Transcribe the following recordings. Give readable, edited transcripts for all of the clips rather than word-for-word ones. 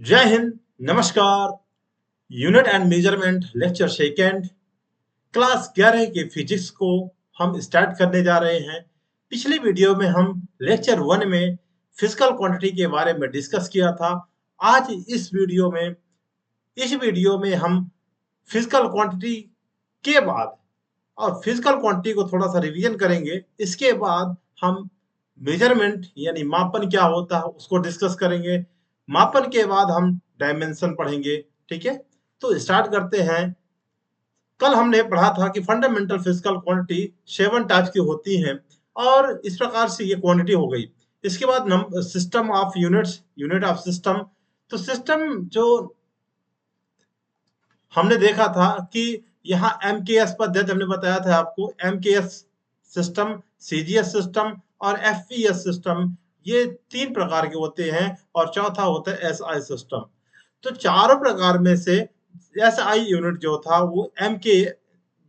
जय हिंद। नमस्कार। Unit and measurement lecture second, class 11 के फिजिक्स को हम स्टार्ट करने जा रहे हैं। पिछली वीडियो में हम लेक्चर 1 में फिजिकल क्वांटिटी के बारे में डिस्कस किया था। आज इस वीडियो में हम फिजिकल क्वांटिटी के बाद और फिजिकल क्वांटिटी को थोड़ा सा रिवीजन करेंगे। इसके बाद हम मेजरमेंट यानी मापन क्या होता है उसको डिस्कस करेंगे। मापन के बाद हम डायमेंशन पढ़ेंगे। ठीक है, तो स्टार्ट करते हैं। कल हमने पढ़ा था कि फंडामेंटल फिजिकल क्वांटिटी 7 टाइप्स की होती हैं और इस प्रकार से ये क्वांटिटी हो गई। इसके बाद system of units, unit of system. तो सिस्टम जो हमने देखा था कि यहाँ एमकेएस पद्धति हमने बताया था आपको, एमकेएस सिस्टम, सीजीएस सिस्टम और एफपीएस सिस्टम, ये 3 प्रकार के होते हैं और चौथा होता है एसआई सिस्टम। तो चारों प्रकार में से एसआई यूनिट जो था वो एमके,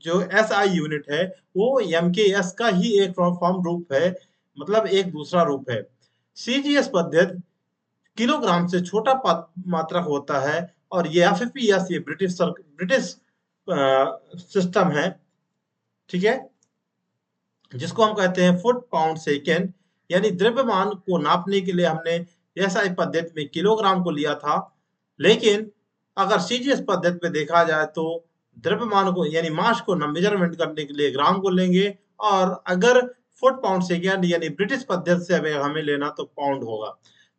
जो एसआई यूनिट है वो एमकेएस का ही एक फॉर्म रूप है, मतलब एक दूसरा रूप है। सीजीएस पद्धति किलोग्राम से छोटा मात्रक होता है और ये एफपीएस ये ब्रिटिश सिस्टम है। ठीक है, जिसको हम कहते हैं फुट पाउंड सेकेंड, यानी द्रव्यमान को नापने के लिए हमने एसआई पद्धति में किलोग्राम को लिया था। लेकिन अगर सीजीएस पद्धति में देखा जाए तो द्रव्यमान को यानी मास को मेजरमेंट करने के लिए ग्राम को लेंगे, और अगर फुट पाउंड सेकेंड यानी ब्रिटिश पद्धति से हमें लेना तो पाउंड होगा।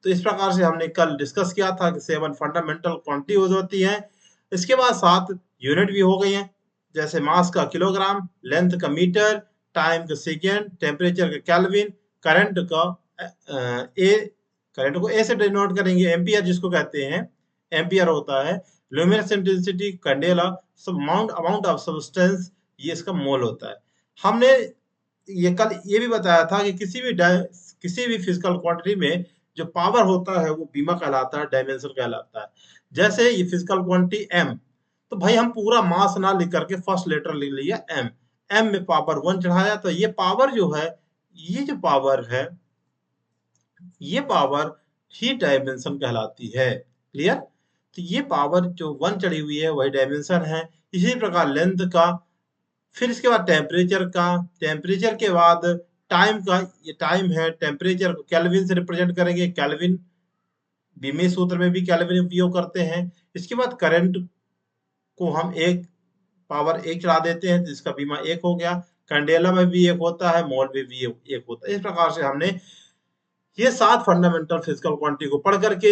तो इस प्रकार से हमने कल डिस्कस किया था कि 7 फंडामेंटल क्वांटिटीज होती हैं। इसके बाद 7 यूनिट भी हो गई हैं, जैसे मास का किलोग्राम, लेंथ का मीटर, टाइम का सेकेंड, टेम्परेचर का केल्विन, करंट का ए, करंट को ए से डिनोट करेंगे, एम्पियर जिसको कहते हैं, एम्पियर होता है। Luminous intensity candela, amount of substance, ये इसका मोल होता है। हमने ये कल ये भी बताया था कि किसी भी फिजिकल क्वांटिटी में जो पावर होता है वो बीमा कहलाता है, डायमेंशन कहलाता है। जैसे ये फिजिकल क्वांटिटी एम, तो भाई हम पूरा मास ना लिख करके फर्स्ट लेटर लिख लिया एम, एम में पावर 1 चढ़ाया, तो ये पावर जो है, ये जो पावर है, ये पावर ही डायमेंशन कहलाती है। क्लियर? तो ये पावर जो 1 चढ़ी हुई है वही डायमेंशन है। इसी प्रकार लेंथ का, फिर इसके बाद टेम्परेचर का, टेम्परेचर के बाद टाइम का, ये टाइम है, टेम्परेचर को केल्विन से रिप्रेजेंट करेंगे, केल्विन बीमी सूत्र में भी केल्विन उपयोग करते हैं। इसके बाद करंट को हम एक पावर 1 चढ़ा देते हैं, जिसका बीमा 1 हो गया। कैंडेला में भी 1 होता है, मोल में भी 1 होता है। इस प्रकार से हमने ये 7 फंडामेंटल फिजिकल क्वांटिटी को पढ़ करके,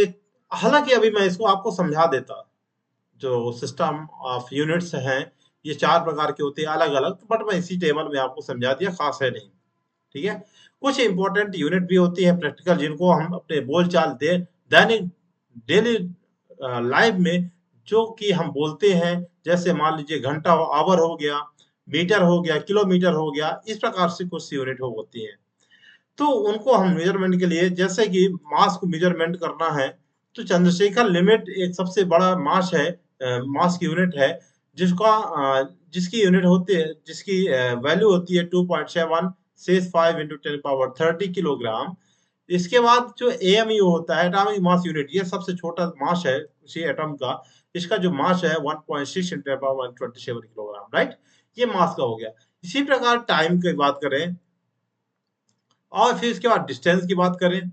हालांकि अभी मैं इसको आपको समझा देता, जो सिस्टम ऑफ यूनिट्स हैं ये 4 प्रकार के होते हैं अलग अलग, बट मैं इसी टेबल में आपको समझा दिया, खास है नहीं। ठीक है, कुछ इंपॉर्टेंट यूनिट भी होती है प्रैक्टिकल, जिनको हम अपने बोलचाल दैनिक डेली लाइफ में जो कि हम बोलते हैं, जैसे मान लीजिए घंटा आवर हो गया, मीटर हो गया, किलोमीटर हो गया, इस प्रकार से कुछ यूनिट होती हैं। तो उनको हम मेजरमेंट के लिए, जैसे कि मास को मेजरमेंट करना है, तो चंद्रशेखर लिमिट एक सबसे बड़ा मास है, मास की यूनिट है, जिसकी यूनिट होती है, जिसकी वैल्यू होती है 2.765 इंटू 10 पावर 30 किलोग्राम। इसके बाद जो एएमयू होता है, एटॉमिक मास यूनिट, ये सबसे छोटा मास है उसी एटम का। इसका जो मास है 1.6 इंटू 10 पावर 127 किलोग्राम, राइट? ये मास का हो गया। इसी प्रकार टाइम की बात करें और फिर इसके बाद डिस्टेंस की बात करें,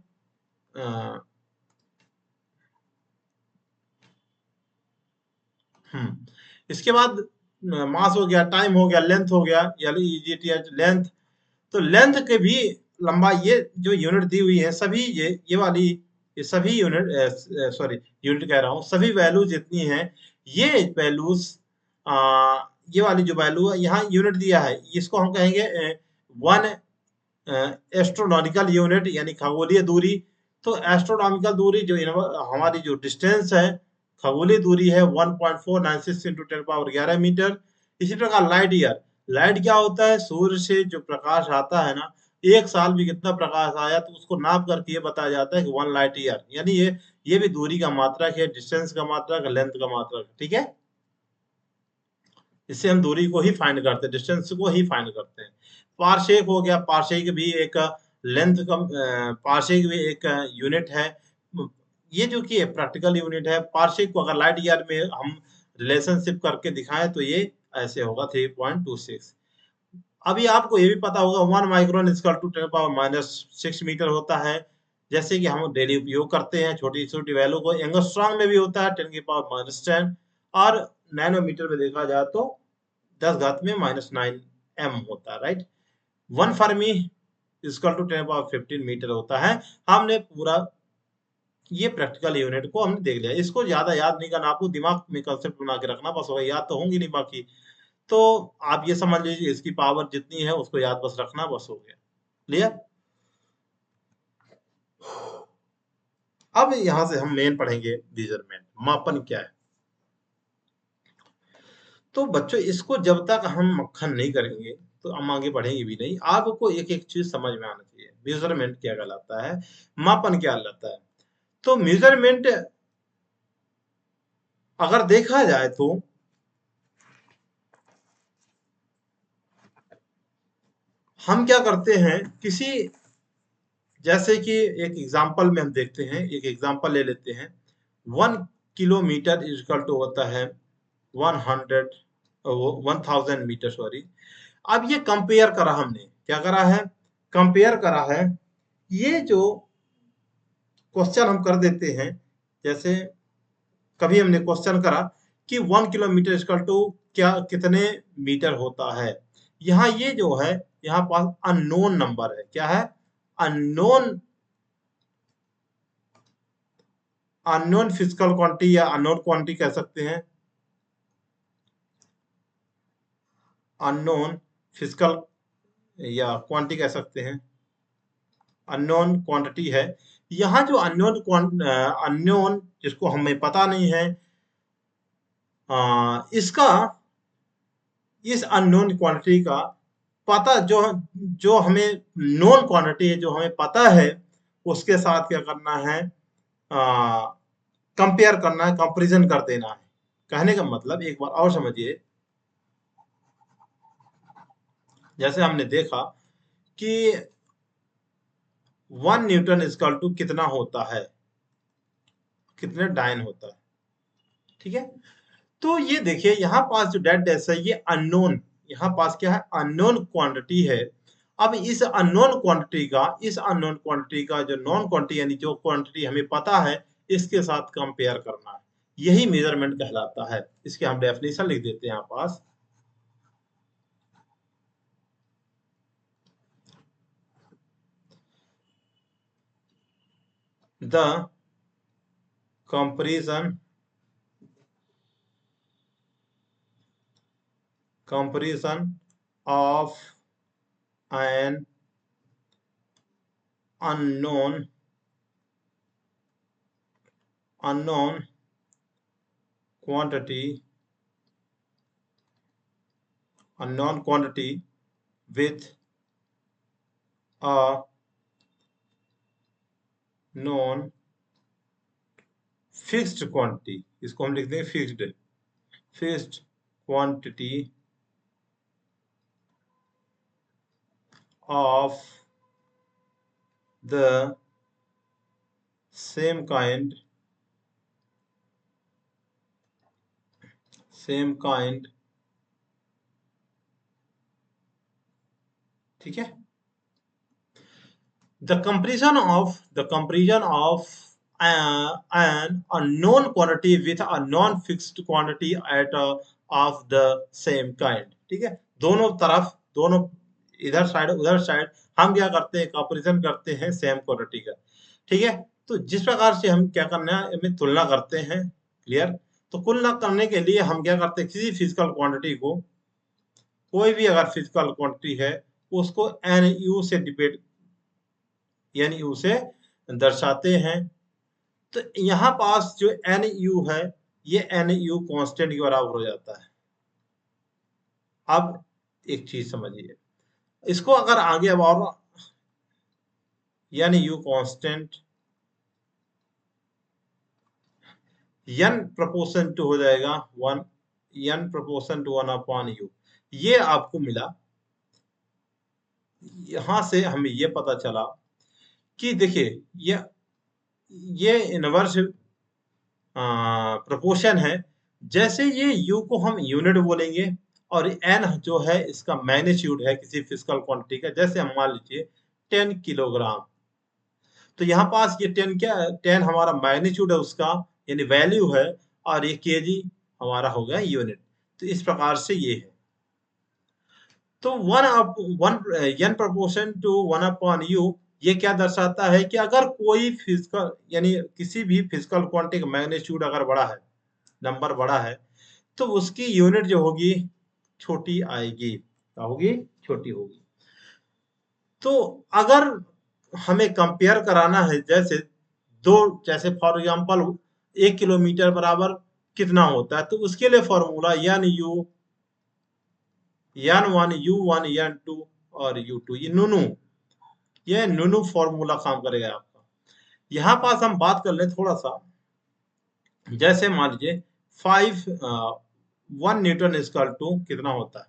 इसके बाद मास हो गया, टाइम हो गया, लेंथ हो गया, यानी लेंथ। तो लेंथ के भी लंबाई, ये जो यूनिट दी हुई है सभी, ये वाली, ये सभी यूनिट, सॉरी यूनिट कह रहा हूँ, सभी वैल्यूज जितनी हैं, ये वैल्यूज, ये वाली जो वैल्यू है यहाँ यूनिट दिया है, इसको हम कहेंगे 1 एस्ट्रोनॉमिकल यूनिट, यानी खगोलीय दूरी। तो एस्ट्रोनॉमिकल दूरी जो हमारी जो डिस्टेंस है, खगोलीय दूरी है 1.496 इंटू 10 पावर 11 मीटर। इसी प्रकार लाइट ईयर, लाइट क्या होता है? सूर्य से जो प्रकाश आता है ना, एक साल में कितना प्रकाश आया, तो उसको नाप करके ये बताया जाता है कि 1 लाइट ईयर, यानी ये भी दूरी का मात्रक है, डिस्टेंस का मात्रक, लेंथ का मात्रक। ठीक है, इससे हम दूरी को ही फाइंड करते हैं, डिस्टेंस को ही फाइंड करते हैं। पारसेक हो गया, पारसेक भी एक लेंथ का, पारसेक भी एक यूनिट है। ये जो कि प्रैक्टिकल यूनिट है, पार्शिक को अगर लाइट ईयर में हम रिलेशनशिप करके दिखाएं तो ये ऐसे होगा 3.26। अभी आपको ये भी पता होगा 1 माइक्रोन इक्वल टू 10⁻⁻6 मीटर होता है। जैसे कि हम डेली उपयोग करते हैं छोटी छोटी वैल्यू को। एंगस्ट्रॉम में भी होता है 10⁻⁻10 और नैनोमीटर में देखा जाए तो 10⁻⁻9 एम होता है, right. 1 fermi equal to 10⁻15 metre होता है। हमने पूरा ये प्रैक्टिकल यूनिट को हमने देख लिया। इसको ज्यादा याद नहीं करना, आपको दिमाग में कंसेप्ट बना के रखना बस होगा, याद तो होंगी नहीं बाकी। तो आप ये समझ लीजिए इसकी पावर जितनी है उसको याद बस रखना, बस हो गया। क्लियर। अब यहां से हम मेन पढ़ेंगे मेजरमेंट, मापन क्या है। तो बच्चों इसको जब तक हम मक्खन नहीं करेंगे तो हम आगे बढ़ेंगे भी नहीं। आपको एक एक चीज समझ में आना चाहिए। मेजरमेंट क्या कहलाता है, मापन क्या कहलाता है। तो मेजरमेंट अगर देखा जाए तो हम क्या करते हैं, किसी जैसे कि एक एग्जांपल में हम देखते हैं, एक एग्जांपल ले लेते हैं। 1 किलोमीटर इक्वल टू होता है 1000 मीटर, सॉरी। अब ये कंपेयर करा, हमने क्या करा है, कंपेयर करा है। ये जो क्वेश्चन हम कर देते हैं, जैसे कभी हमने क्वेश्चन करा कि 1 किलोमीटर इक्वल टू क्या कितने मीटर होता है। यहाँ ये जो है, यहाँ पास अननोन नंबर है। क्या है, अननोन, अननोन फिजिकल क्वांटिटी या अननोन क्वांटिटी कह सकते हैं। अननोन फिजिकल या क्वांटिटी कह सकते हैं, अननोन क्वांटिटी है। यहाँ जो अननोन जिसको हमें पता नहीं है, इसका, इस अननोन क्वांटिटी का पता, जो जो हमें नोन क्वांटिटी है जो हमें पता है, उसके साथ क्या करना है, कंपेयर करना है, कंपैरिजन कर देना है। कहने का मतलब एक बार और समझिए। जैसे हमने देखा कि 1 न्यूटन इक्वल टू कितना होता है, कितने डाइन होता है, ठीक है। तो ये देखिए यहाँ पास जो डेड डैश है ये अननोन, यहाँ पास क्या है, अननोन क्वांटिटी है। अब इस अननोन क्वांटिटी का जो नॉन क्वांटिटी यानी जो क्वांटिटी हमें पता है, इसके साथ कंपेयर करना है, यही मेजरमेंट कहलाता है। इसके हम डेफिनेशन लिख देते हैं यहाँ पास। The comparison of an unknown quantity with a known fixed quantity, इसको हम लिख देंगे fixed quantity of the same kind ठीक है। The comparison of an unknown quantity with a non-fixed quantity at of the same kind, ठीक है। दोनों तरफ, दोनों इधर साइड उधर साइड हम क्या करते हैं, कंपैरिजन करते हैं सेम क्वांटिटी का, ठीक है। तो जिस प्रकार से हम क्या करना है, इनमें तुलना करते हैं। क्लियर। तो तुलना करने के लिए हम क्या करते हैं, किसी फिजिकल क्वांटिटी को, कोई भी अगर फिजिकल क्वांटिटी है उसको एन यू से डिपेंड, यानी यू से दर्शाते हैं। तो यहाँ पास जो एन यू है, ये एन यू कॉन्स्टेंट के बराबर हो जाता है। अब एक चीज समझिए, इसको अगर आगे अब और यानी u constant n proportion to हो जाएगा 1, n proportion to 1 upon u, ये आपको मिला। यहां से हमें ये पता चला कि देखिए ये ये इनवर्स प्रोपोर्शन है। जैसे ये u को हम यूनिट बोलेंगे और n जो है इसका मैग्नीट्यूड है किसी फिजिकल क्वांटिटी का, जैसे हम मान लीजिए 10 किलोग्राम, तो यहाँ पास ये 10 क्या है, 10 हमारा मैग्नीट्यूड है उसका, यानी वैल्यू है, और ये केजी हमारा हो गया यूनिट। तो इस प्रकार से ये है। तो one n proportion to 1 upon u, ये क्या दर्शाता है कि अगर कोई फिजिकल यानी किसी भी फिजिकल क्वांटिटी का मैग्नीट्यूड अगर बड़ा है, नंबर बड़ा है, तो उसकी यूनिट जो होगी छोटी आएगी। क्या होगी? छोटी होगी। तो अगर हमें कंपेयर कराना है, जैसे फॉर एग्जांपल 1 किलोमीटर बराबर कितना होता है, तो उसके लिए फॉर्मूला n1 u1 n2 और u2, ये नूनू फॉर्मूला काम करेगा आपका। यहाँ पास हम बात कर लें थोड़ा सा, जैसे मान लीजिए 1 न्यूटन इक्वल टू कितना होता है,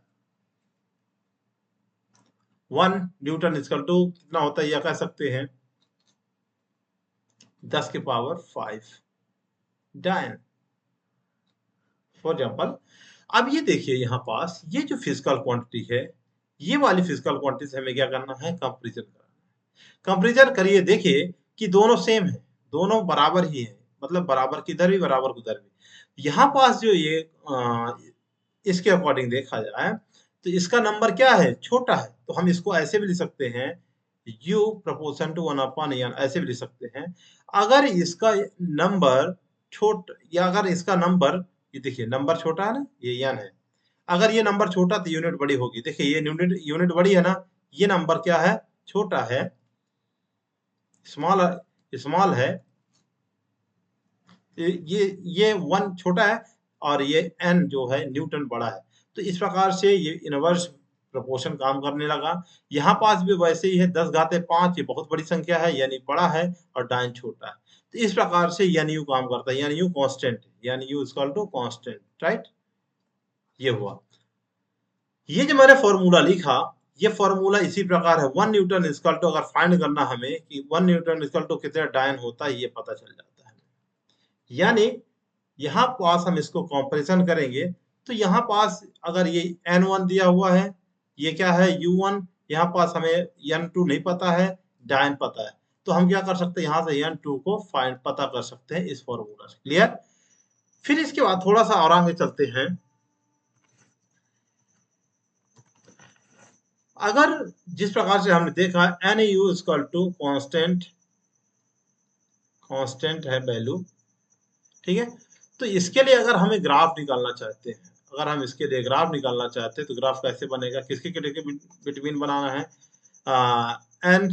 1 न्यूटन इक्वल टू कितना होता है, यह कह सकते हैं 10 की पावर 5 डायन, फॉर एग्जाम्पल। अब ये देखिए यहाँ पास ये जो फिजिकल क्वांटिटी है, ये वाली फिजिकल क्वांटिटी से हमें क्या करना है, कंपेरिजन करना है। कंपेरिजन करिए, देखिए कि दोनों सेम है, दोनों बराबर ही है, मतलब बराबर किधर भी बराबर उधर भी। यहाँ पास जो ये इसके अकॉर्डिंग देखा जाए तो इसका नंबर क्या है, छोटा है, तो हम इसको ऐसे भी लिख सकते हैं u proportion to 1 upon n, ऐसे भी लिख सकते हैं। अगर इसका नंबर या अगर इसका नंबर, ये देखिए नंबर छोटा है ना, ये n है, अगर ये नंबर छोटा तो यूनिट बड़ी होगी। देखिए ये यूनिट बड़ी है ना, ये नंबर क्या है, छोटा है, स्मॉल स्मॉल है, ये 1 छोटा है और ये n जो है न्यूटन बड़ा है। तो इस प्रकार से ये इनवर्स प्रोपोर्शन काम करने लगा। यहाँ पास भी वैसे ही है, 10 घाते 5 ये बहुत बड़ी संख्या है, यानी बड़ा है, और डायन छोटा है। तो इस प्रकार से यान यू काम करता है, यान यू कांस्टेंट, यान u equal to constant, right. ये हुआ। ये जो मैंने फॉर्मूला लिखा, ये फॉर्मूला इसी प्रकार है। 1 न्यूटन इक्वल टू, अगर फाइंड करना हमें कि 1 न्यूटन इक्वल टू कितना डायन होता है, ये पता चल जाता है। यानी यहाँ पास हम इसको कंपैरिजन करेंगे, तो यहाँ पास अगर ये n1 दिया हुआ है, ये क्या है u1, यहाँ पास हमें n2 नहीं पता है, डायन पता है, तो हम क्या कर सकते हैं, यहाँ से n2 को फाइंड पता कर सकते हैं इस फॉर्मूला से। क्लियर? फिर इसके बाद थोड़ा सा और आगे चलते हैं। अगर जिस प्रकार से हमने देखा NU equal to constant, constant है वैल्यू, ठीक है। तो इसके लिए अगर हमें ग्राफ निकालना चाहते हैं, अगर हम इसके लिए ग्राफ निकालना चाहते हैं, तो ग्राफ कैसे बनेगा, किसके बिटवीन बनाना है, n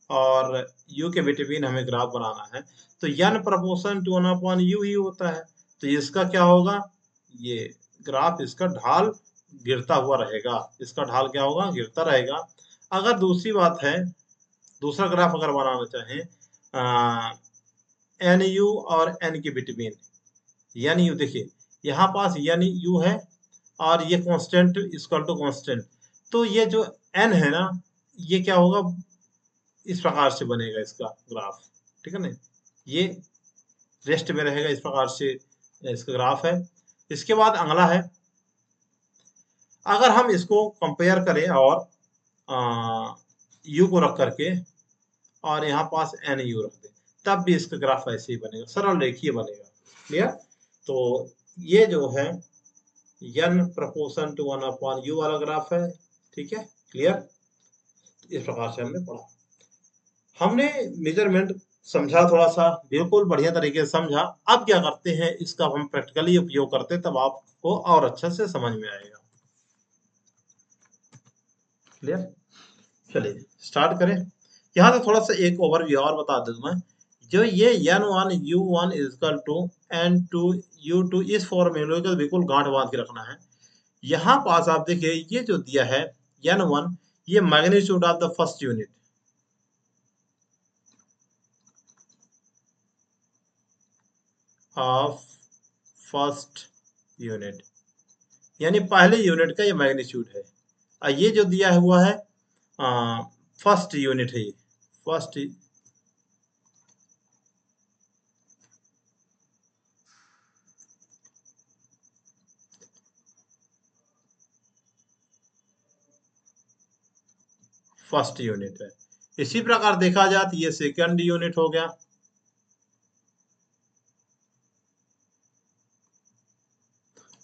और u के बिटवीन हमें ग्राफ बनाना है। तो n proportion to 1 upon u ही होता है। तो इसका क्या होगा, ये ग्राफ इसका ढाल गिरता हुआ रहेगा, इसका ढाल क्या होगा, गिरता रहेगा। अगर दूसरी बात है, दूसरा ग्राफ अगर बनाना चाहें एन यू और एन के बिटवीन, एन यू देखिए यहाँ पास एन यू है और ये कांस्टेंट इक्वल टू कांस्टेंट, तो ये जो एन है ना, ये क्या होगा, इस प्रकार से बनेगा इसका ग्राफ, ठीक है ना, ये रेस्ट में रहेगा, इस प्रकार से इसका ग्राफ है। इसके बाद अगला है, अगर हम इसको कंपेयर करें और यू को रख करके और यहाँ पास एन यू रख दें, तब भी इसका ग्राफ ऐसे ही बनेगा, सरल रेखीय बनेगा। क्लियर? तो ये जो है n proportion to 1 upon u वाला ग्राफ है, ठीक है। क्लियर? इस प्रकार से हमने पढ़ा, हमने मेजरमेंट समझा, थोड़ा सा बिल्कुल बढ़िया तरीके से समझा। अब क्या करते हैं, इसका हम प्रैक्टिकली उपयोग करते हैं, तब आपको और अच्छे से समझ में आएगा। क्लियर? चलिए स्टार्ट करें। यहाँ से थोड़ा सा एक ओवरव्यू और बता दूं मैं, जो ये n1 u1 equal to n2 u2, इस फॉर्मूले को बिल्कुल गांठ बांध के रखना है। यहाँ पास आप देखिए ये जो दिया है n1, ये magnitude of the first unit of first unit, यानी पहले यूनिट का ये मैग्नीट्यूड है। और ये जो दिया हुआ है फर्स्ट यूनिट है, ये फर्स्ट फर्स्ट यूनिट है। इसी प्रकार देखा जाए तो ये सेकंड यूनिट हो गया।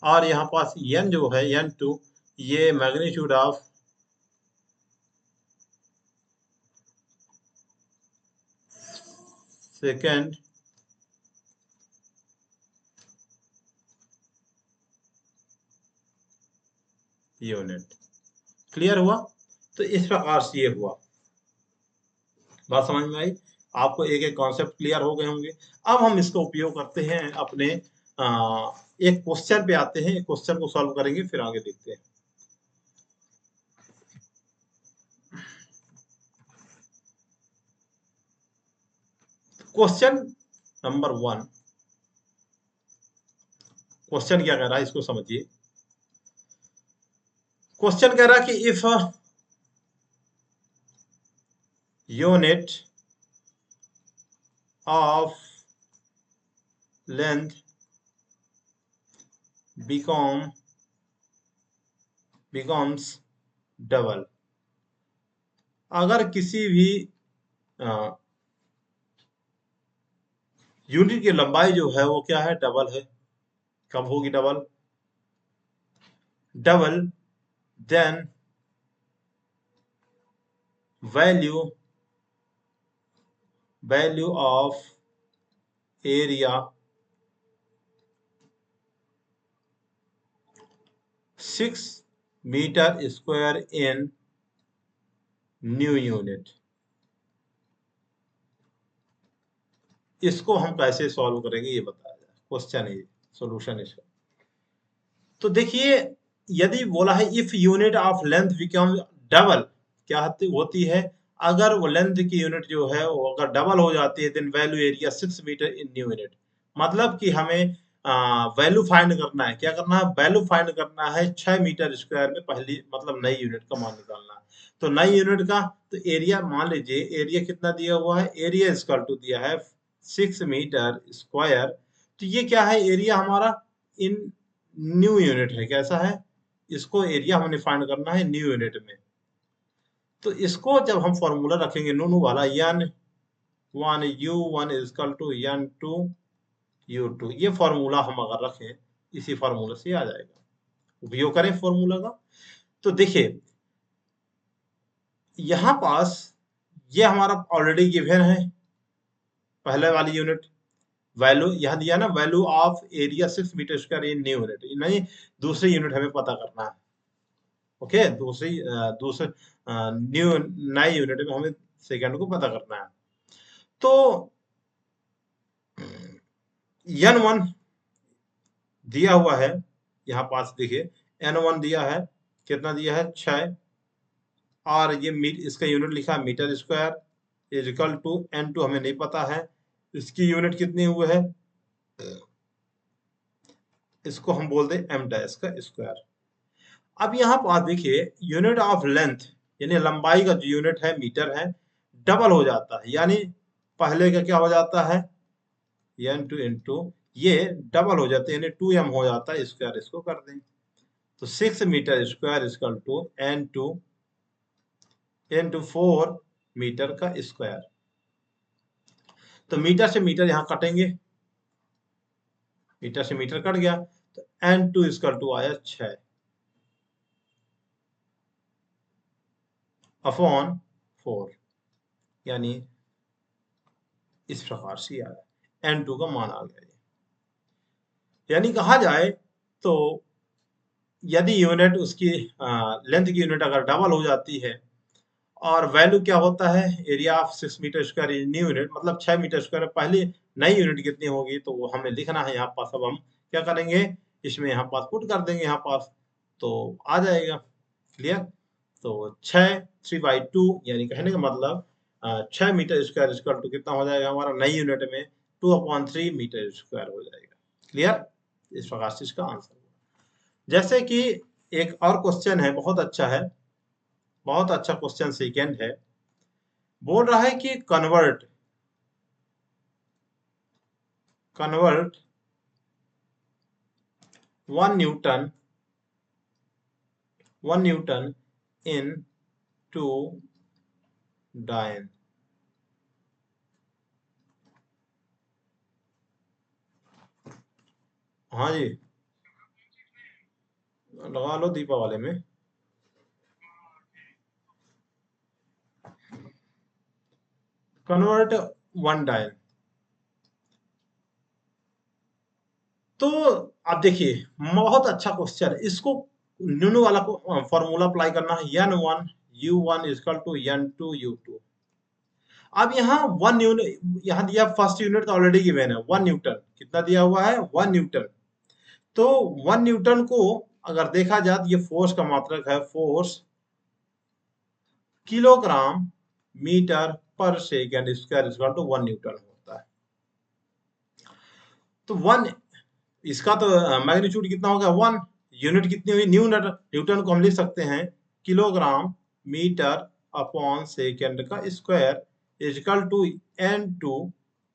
और यहाँ पास n जो है n2, ये magnitude of second unit. Clear हुआ? तो इस प्रकार से ये हुआ। बात समझ में आई? आपको एक एक कॉन्सेप्ट क्लियर हो गए होंगे। अब हम इसका उपयोग करते हैं अपने एक क्वेश्चन पे आते हैं। क्वेश्चन को सॉल्व करेंगे, फिर आगे देखते हैं। Question number 1। क्वेश्चन क्या कह रहा है इसको समझिए। क्वेश्चन कह रहा है कि if unit of length becomes double. अगर किसी भी यूनिट की लंबाई जो है वो क्या है, डबल है। कब होगी double? Double then value of area 6 metre square in new unit. इसको हम कैसे सॉल्व करेंगे ये बताया जाए। क्वेश्चन है, सॉल्यूशन इसका। तो देखिए, यदि बोला है if unit of length become double, क्या होती है? अगर वो लेंथ की यूनिट जो है वो अगर डबल हो जाती है, देन वैल्यू एरिया 6 मीटर इन न्यू यूनिट। मतलब कि हमें वैल्यू फाइंड करना है। क्या करना है? वैल्यू फाइंड करना है 6 मीटर स्क्वायर में पहली, मतलब नई यूनिट का मान निकालना है। तो नई यूनिट का तो एरिया मान लीजिए, एरिया कितना दिया हुआ है? एरिया इक्वल टू दिया है 6 मीटर स्क्वायर। तो ये क्या है? एरिया हमारा इन न्यू यूनिट है। कैसा है? इसको एरिया हमें फाइंड करना है न्यू यूनिट में। तो इसको जब हम फॉर्मूला रखेंगे नू वाला, n1 u1 is equal to n2 u2, ये फॉर्मूला हम अगर रखें, इसी फॉर्मूला से आ जाएगा। उपयोग करें फॉर्मूला का। तो देखिए, यहां पास ये हमारा ऑलरेडी गिवन है, पहले वाली यूनिट। वैल्यू यहाँ दिया ना, value of area 6 metre square in new unit, नहीं दूसरी यूनिट हमें पता करना है। ओके, दूसरे न्यू नई यूनिट में हमें सेकंड को पता करना है। तो n1 दिया हुआ है, यहाँ पास देखिए n1 दिया है, कितना दिया है? 6। और ये इसका यूनिट लिखा है metre square is equal to n2 हमें नहीं पता है, इसकी यूनिट कितनी हुई है? इसको हम बोल दें m डैश का स्क्वायर। अब यहाँ पास देखिए, यूनिट ऑफ लेंथ यानी लंबाई का जो यूनिट है मीटर है, डबल हो जाता है। यानी पहले का क्या हो जाता है? n2 इंटू ये डबल हो जाता है, यानी 2m हो जाता है स्क्वायर। इसको कर दें तो 6 metre square equal to n2 4 metre का स्क्वायर। तो मीटर से मीटर यहाँ कटेंगे, मीटर से मीटर कट गया, तो n2 इक्वल टू आया 6 अपॉन 4, यानी इस प्रकार से आया, n2 का मान आ गया। यानी कहा जाए तो यदि यूनिट उसकी लेंथ की यूनिट अगर डबल हो जाती है, और वैल्यू क्या होता है? Area of 6 metre square in new unit, मतलब 6 मीटर स्क्वायर। पहली नई यूनिट कितनी होगी तो वो हमें लिखना है यहाँ पास। अब हम क्या करेंगे? इसमें यहाँ पास पुट कर देंगे यहाँ पास, तो आ जाएगा। क्लियर? तो 6 3/2, यानी कहने का मतलब 6 मीटर स्क्वायर इक्वल टू कितना हो जाएगा हमारा नई यूनिट में? 2/3 मीटर स्क्वायर हो जाएगा। क्लियर? इस प्रकार से इसका आंसर। जैसे कि एक और क्वेश्चन है, बहुत अच्छा है, बहुत अच्छा क्वेश्चन सेकेंड है। बोल रहा है कि convert 1 newton into dyne. हाँ जी, लगा लो दीपावली में। Convert one dyne. तो आप देखिए, बहुत अच्छा क्वेश्चन, इसको न्यूनू वाला को फॉर्मूला अप्लाई करना है, n one u one equal to n two u two. अब यहाँ वन यूनिट, यहाँ दिया फर्स्ट यूनिट तो ऑलरेडी गिवन है, 1 न्यूटन। कितना दिया हुआ है? 1 न्यूटन। तो 1 न्यूटन को अगर देखा जाए तो ये फोर्स का मात्रक है, force kilogram metre per second square equal to 1 newton होता है। तो वन, इसका तो मैग्नीट्यूड कितना होगा? 1। यूनिट कितनी हुई? न्यूटन। न्यूटन को हम लिख सकते हैं किलोग्राम मीटर अपॉन सेकेंड का square equal to n two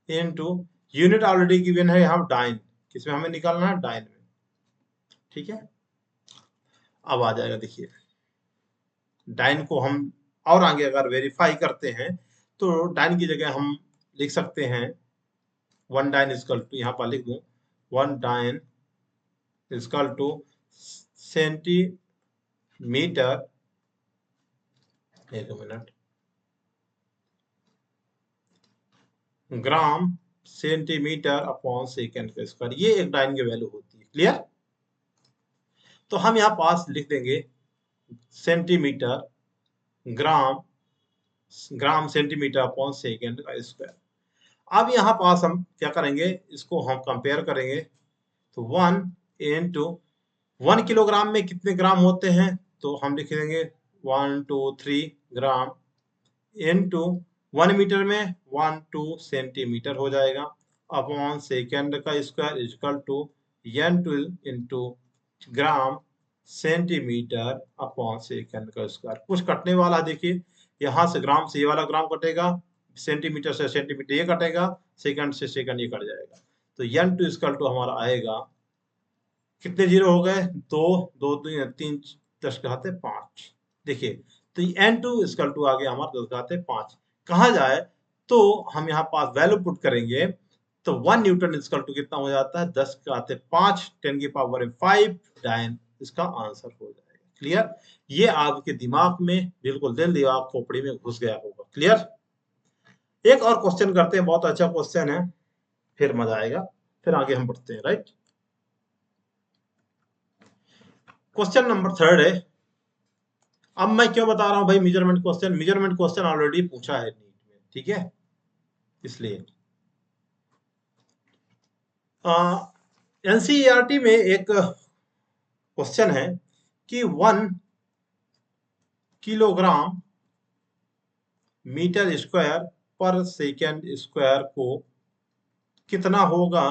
into, unit already given है यहाँ डाइन, किसमें हमें निकालना है? डाइन में। ठीक है, अब आ जाएगा, देखिए डाइन को हम और आगे अगर वेरीफाई करते हैं तो डाइन की जगह हम लिख सकते हैं 1 डाइन इक्वल टू, यहाँ पर लिख दूं 1 डाइन इक्वल टू सेंटीमीटर, एक मिनट, ग्राम सेंटीमीटर अपॉन सेकेंड का स्क्वायर, ये एक डाइन की वैल्यू होती है। क्लियर? तो हम यहाँ पास लिख देंगे सेंटीमीटर ग्राम, ग्राम सेंटीमीटर अपॉन सेकेंड का स्क्वायर। अब यहाँ पास हम क्या करेंगे, इसको हम कंपेयर करेंगे, तो 1 × 1 किलोग्राम में कितने ग्राम होते हैं? तो हम लिख देंगे 1 2 3 ग्राम, इनटू 1 मीटर में 1 2 सेंटीमीटर हो जाएगा, अपॉन सेकेंड का square equal to n two into gram centimetre upon second का स्क्वायर। कुछ कटने वाला, देखिए यहाँ से ग्राम से ये वाला ग्राम कटेगा, सेंटीमीटर से सेंटीमीटर ये कटेगा, सेकंड से सेकंड ये कट जाएगा। तो n टू इक्वल टू हमारा आएगा, कितने जीरो हो गए? 2 2 3 10 घाते 5। देखिए, तो n टू इक्वल टू आ गया हमारा 10 घाते 5। कहा जाए तो हम यहाँ पास वैल्यू पुट करेंगे, तो 1 न्यूटन इक्वल टू कितना हो जाता है? 10 घाते 5 10 की पावर 5 डाइन, इसका आंसर हो जाएगा। क्लियर? ये आपके दिमाग में बिल्कुल दिल दिमाग खोपड़ी में घुस गया होगा। क्लियर? एक और क्वेश्चन करते हैं, बहुत अच्छा क्वेश्चन है, फिर मजा आएगा, फिर आगे हम बढ़ते हैं। राइट, क्वेश्चन नंबर 3 है। अब मैं क्यों बता रहा हूं भाई measurement question? Measurement question already पूछा है नीट में, ठीक है, इसलिए एनसीईआरटी में एक क्वेश्चन है कि 1 kilogram metre square per second square को कितना होगा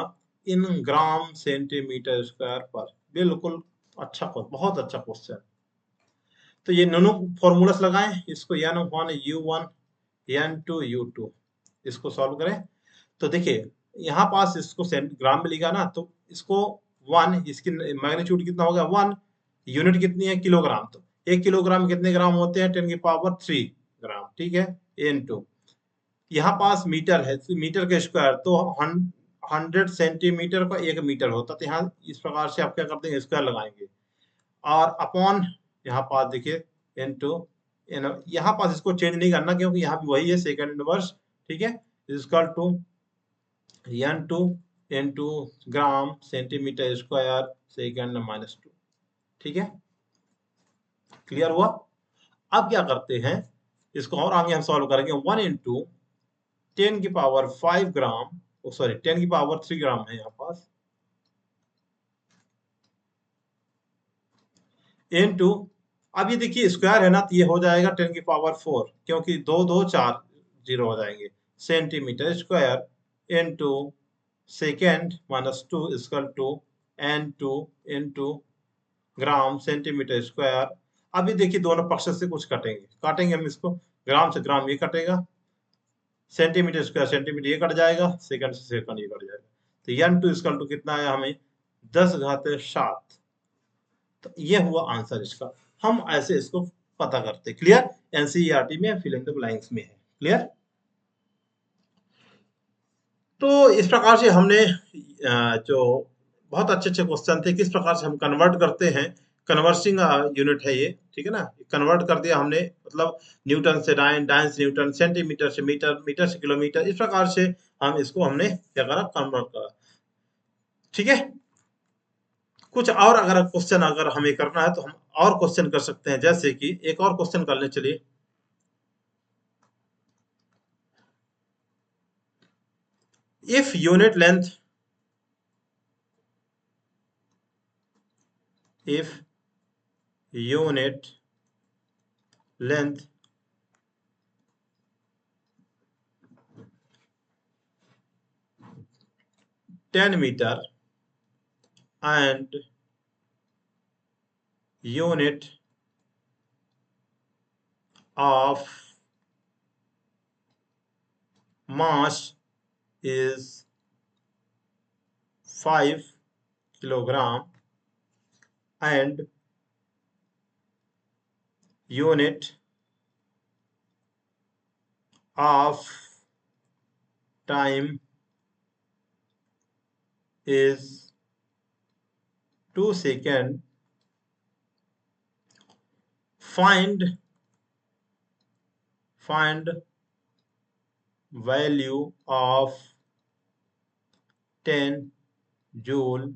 इन ग्राम सेंटीमीटर स्क्वायर पर। बिल्कुल अच्छा, बहुत अच्छा क्वेश्चन। तो ये दोनों फॉर्मूलास लगाएं, इसको n1 u1 n2 u2, इसको सॉल्व करें। तो देखिए यहाँ पास इसको ग्राम में लिखा ना, तो इसको 1, इसकी मैग्नीट्यूड कितना हो गया 1, यूनिट कितनी है? किलोग्राम। तो 1 किलोग्राम कितने ग्राम होते हैं? 10 की पावर 3 ग्राम। ठीक है, n2, यहाँ पास मीटर है, मीटर के स्क्वायर, तो 100 सेंटीमीटर का 1 मीटर होता, तो यहाँ इस प्रकार से आप क्या करते हैं? स्क्वायर लगाएंगे, और अपॉन यहाँ पास देखिए इनटू, यहाँ पास इसको चेंज नहीं करना क्योंकि यहाँ भी वही है सेकंड इनवर्स। ठीक है, equal to n2 into gram centimetre square second -2। ठीक है, क्लियर हुआ? अब क्या करते हैं, इसको और आगे हम सॉल्व करेंगे। 1 इंटू 10 की पावर 5 ग्राम, सॉरी 10 की पावर 3 ग्राम है यहाँ पास, इनटू, अब ये देखिए स्क्वायर है ना, तो ये हो जाएगा 10 की पावर 4, क्योंकि 2 2 4 जीरो हो जाएंगे, centimetre square into second -2 equal to n2 into gram centimetre square. अभी देखिए दोनों पक्ष से कुछ कटेंगे, काटेंगे हम इसको, ग्राम से ग्राम ये कटेगा, सेंटीमीटर स्क्वायर सेंटीमीटर ये कट जाएगा, सेकंड से सेकंड ये कट जाएगा। तो n2 इक्वल टू कितना आया हमें? 10 घाते 7। तो ये हुआ आंसर इसका। हम ऐसे इसको पता करते। क्लियर? एनसीईआरटी में फिल इन द ब्लैंक्स में है। क्लियर? तो इस प्रकार से हमने जो बहुत अच्छे-अच्छे क्वेश्चन थे, किस प्रकार से हम कन्वर्ट करते हैं, कन्वर्सिंग यूनिट है ये, ठीक है ना? कन्वर्ट कर दिया हमने, मतलब न्यूटन से डाइन, डाइन से न्यूटन, सेंटीमीटर से मीटर, मीटर से किलोमीटर, इस प्रकार से हमने क्या करा, कन्वर्ट करा। ठीक है? कुछ और अगर क्वेश्चन अगर हमें करना है तो हम और क्वेश्चन कर सकते हैं, जैसे कि एक और क्वेश्चन कर लें, चलिए। If unit length, if unit length (10 meter) and unit of mass is 5 kilogram and unit of time is 2 seconds, find value of 10 joule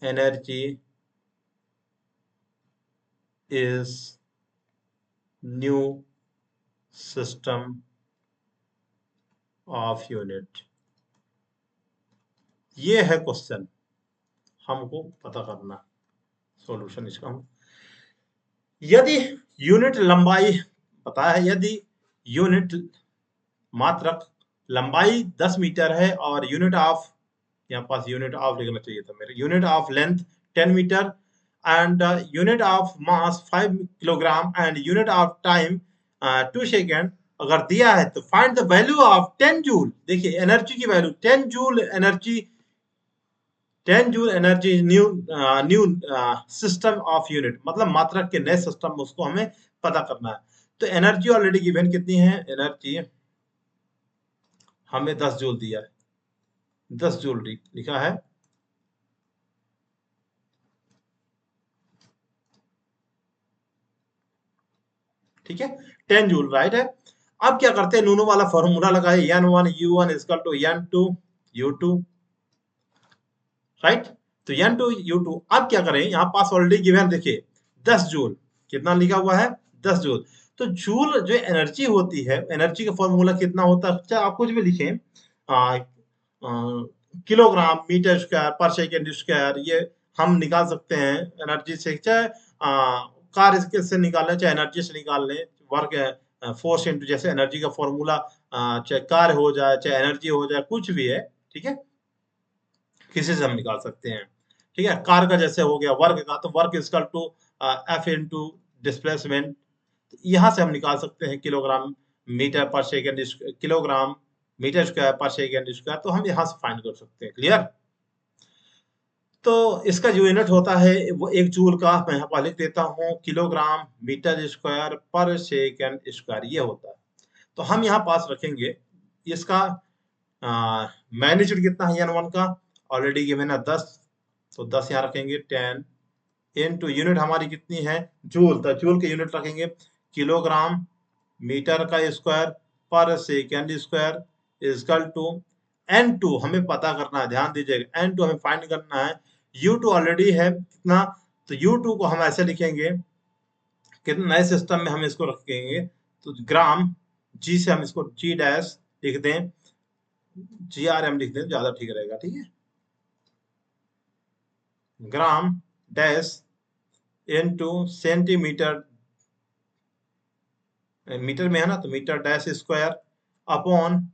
energy is new system of unit। ये है क्वेश्चन, हमको पता करना solution इसका। हम यदि unit लंबाई पता है, यदि यूनिट मात्रक लंबाई 10 मीटर है और यूनिट ऑफ, यहाँ पास यूनिट ऑफ लिखना चाहिए था मेरे, unit of length 10 metre and unit of mass 5 kilogram and unit of time 2 second अगर दिया है तो find the value of 10 joule. देखिए एनर्जी की value 10 joule energy, 10 joule energy new system of unit, मतलब मात्रक के नए सिस्टम, उसको हमें पता करना है। तो एनर्जी ऑलरेडी गिवन कितनी है, एनर्जी हमें 10 जूल दिया है, 10 जूल लिखा है। ठीक है, 10 जूल राइट है। अब क्या करते हैं, नूनो वाला फॉर्मूला लगाए, n1 u1 equal to n2 u2, right? तो n2 u2, अब क्या करें, यहाँ पास ऑलरेडी गिवन देखिए 10 जूल, कितना लिखा हुआ है 10 जूल। तो जूल जो एनर्जी होती है, एनर्जी का फॉर्मूला कितना होता है, चाहे आप कुछ भी लिखें, kilogram metre square per second square, ये हम निकाल सकते हैं एनर्जी से, चाहे कार्य से निकाल लें, चाहे एनर्जी से निकाल लें, वर्क फोर्स इंटू, जैसे एनर्जी का फॉर्मूला चाहे कार्य हो जाए, चाहे एनर्जी हो जाए, कुछ भी है, ठीक है, किसी से हम निकाल सकते हैं। ठीक है, कार का जैसे हो गया वर्क का, तो work equal to F into displacement, यहाँ से हम निकाल सकते हैं kilogram metre per second, kilogram metre square per second square, तो हम यहाँ से फाइंड कर सकते हैं। क्लियर? तो इसका जो यूनिट होता है वो 1 जूल का, मैं यहाँ पर लिख देता हूँ, kilogram metre square per second square, ये होता है। तो हम यहाँ पास रखेंगे इसका मैग्नीट्यूड कितना है n1 का, ऑलरेडी गिवन है 10, तो 10 यहाँ रखेंगे, 10 इनटू यूनिट हमारी कितनी है, जूल, तो जूल के यूनिट रखेंगे किलोग्राम मीटर का square per second square equal to n2, हमें पता करना है, ध्यान दीजिएगा, n2 हमें फाइंड करना है, u2 ऑलरेडी है कितना, तो u2 को हम ऐसे लिखेंगे, कितने नए सिस्टम में हम इसको रखेंगे, तो ग्राम, g से हम इसको g डैश लिख दें, GRM लिख दें, ज्यादा ठीक रहेगा, ठीक है, gram dash into centimetre, metre में है ना, तो metre dash square upon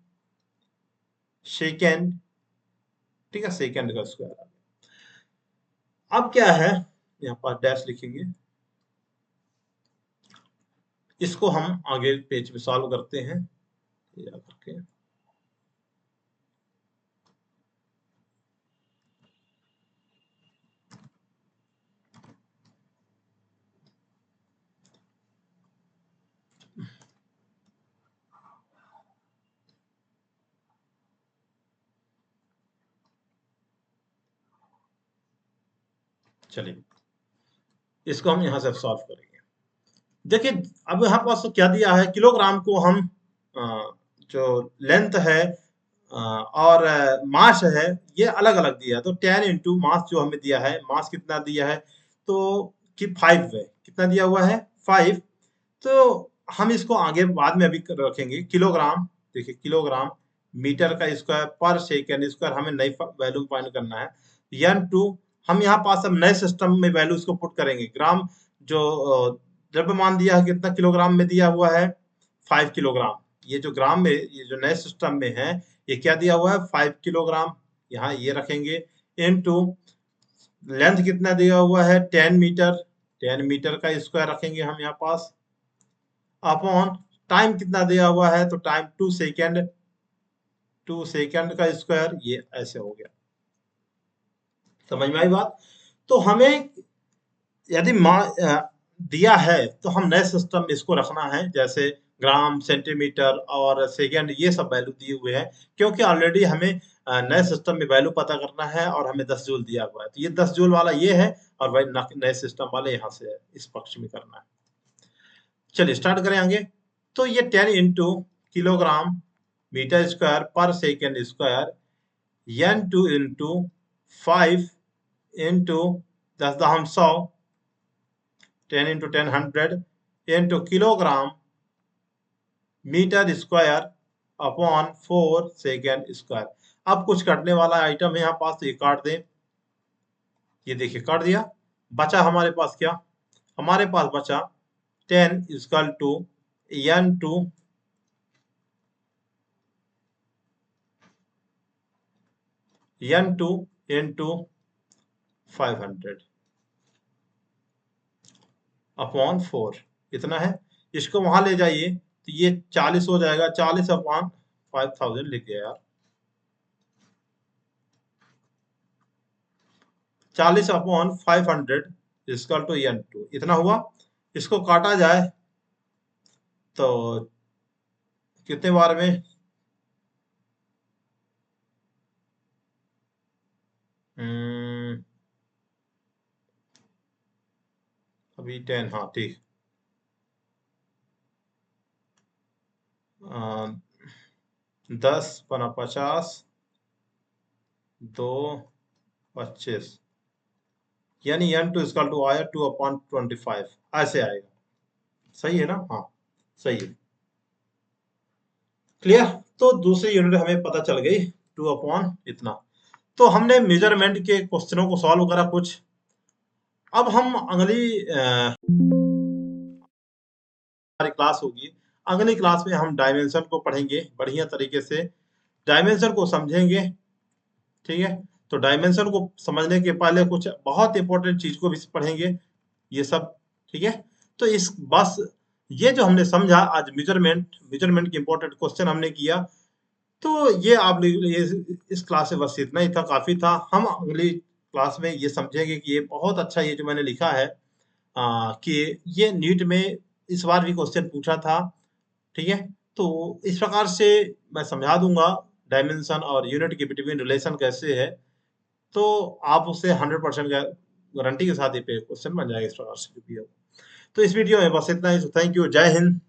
second, ठीक है, सेकेंड का स्क्वायर। अब क्या है, यहाँ पर डैश लिखेंगे, इसको हम आगे पेज में सॉल्व करते हैं, या करके चलिए इसको हम यहाँ से सॉल्व करेंगे। देखिए अब यहाँ पास तो क्या दिया है, किलोग्राम को हम जो लेंथ है और मास है ये अलग अलग दिया है। तो 10 इंटू मास जो हमें दिया है, मास कितना दिया है तो कि 5 है, कितना दिया हुआ है 5। तो हम इसको आगे बाद में अभी रखेंगे। किलोग्राम, देखिए किलोग्राम मीटर का स्क्वायर पर सेकेंड स्क्वायर हमें नई वैल्यू फाइंड करना है। एन टू हम यहाँ पास अब नए सिस्टम में वैल्यू इसको पुट करेंगे। ग्राम जो द्रव्यमान दिया है कितना किलोग्राम में दिया हुआ है 5 किलोग्राम। ये जो ग्राम में ये जो नए सिस्टम में है ये क्या दिया हुआ है 5 किलोग्राम, यहाँ ये रखेंगे। इनटू लेंथ कितना दिया हुआ है 10 मीटर, 10 मीटर का स्क्वायर रखेंगे हम यहाँ पास। अपॉन टाइम कितना दिया हुआ है तो टाइम 2 सेकेंड, 2 सेकेंड का स्क्वायर, ये ऐसे हो गया। समझ में आई बात। तो हमें यदि दिया है तो हम नए सिस्टम में इसको रखना है, जैसे ग्राम सेंटीमीटर और सेकेंड ये सब वैल्यू दिए हुए हैं, क्योंकि ऑलरेडी हमें नए सिस्टम में वैल्यू पता करना है और हमें 10 जूल दिया हुआ है। तो ये 10 जूल वाला ये है और भाई नए सिस्टम वाले यहाँ से है, इस पक्ष में करना है। चलिए स्टार्ट करें आगे। तो ये 10 into kilogram metre square per second square n two into 5 into 10 दहम 100, 10 into 10 100 into kilogram metre square upon 4 second square. अब कुछ कटने वाला आइटम है यहाँ पास, तो ये काट दें। ये देखिए काट दिया। बचा हमारे पास क्या, हमारे पास बचा 10 equal to n two n2 into 500 upon 4, इतना है। इसको वहां ले जाइए तो ये 40 हो जाएगा, 40 अपॉन 5000 लिख गया यार, 40 अपॉन 500 इक्वल टू n2, इतना हुआ। इसको काटा जाए तो कितने बार में, अभी 10, हाँ ठीक, 10 पना 50, 2 25, यानी n2 इक्वल टू आया 2 अपॉन 25, ऐसे आएगा। सही है ना, हाँ सही है। क्लियर। तो दूसरी यूनिट हमें पता चल गई 2 अपॉन इतना। तो हमने मेजरमेंट के क्वेश्चनों को सॉल्व करा कुछ। अब हम अगली हमारी क्लास होगी, अगली क्लास में हम डायमेंशन को पढ़ेंगे बढ़िया तरीके से, डायमेंशन को समझेंगे। ठीक है, तो डायमेंशन को समझने के पहले कुछ बहुत इंपॉर्टेंट चीज को भी पढ़ेंगे ये सब। ठीक है, तो इस बस ये जो हमने समझा आज मेजरमेंट के इंपॉर्टेंट क्वेश्चन हमने किया, तो ये आप इस क्लास से बस इतना ही था, काफी था। हम अगली क्लास में ये समझेंगे कि ये बहुत अच्छा ये जो मैंने लिखा है कि ये नीट में इस बार भी क्वेश्चन पूछा था। ठीक है, तो इस प्रकार से मैं समझा दूंगा डायमेंशन और यूनिट के बिटवीन रिलेशन कैसे है, तो आप उससे 100% गारंटी के साथ ये क्वेश्चन बन जाएगा इस प्रकार से भी। तो इस वीडियो में बस इतना ही। थैंक यू, जय हिंद।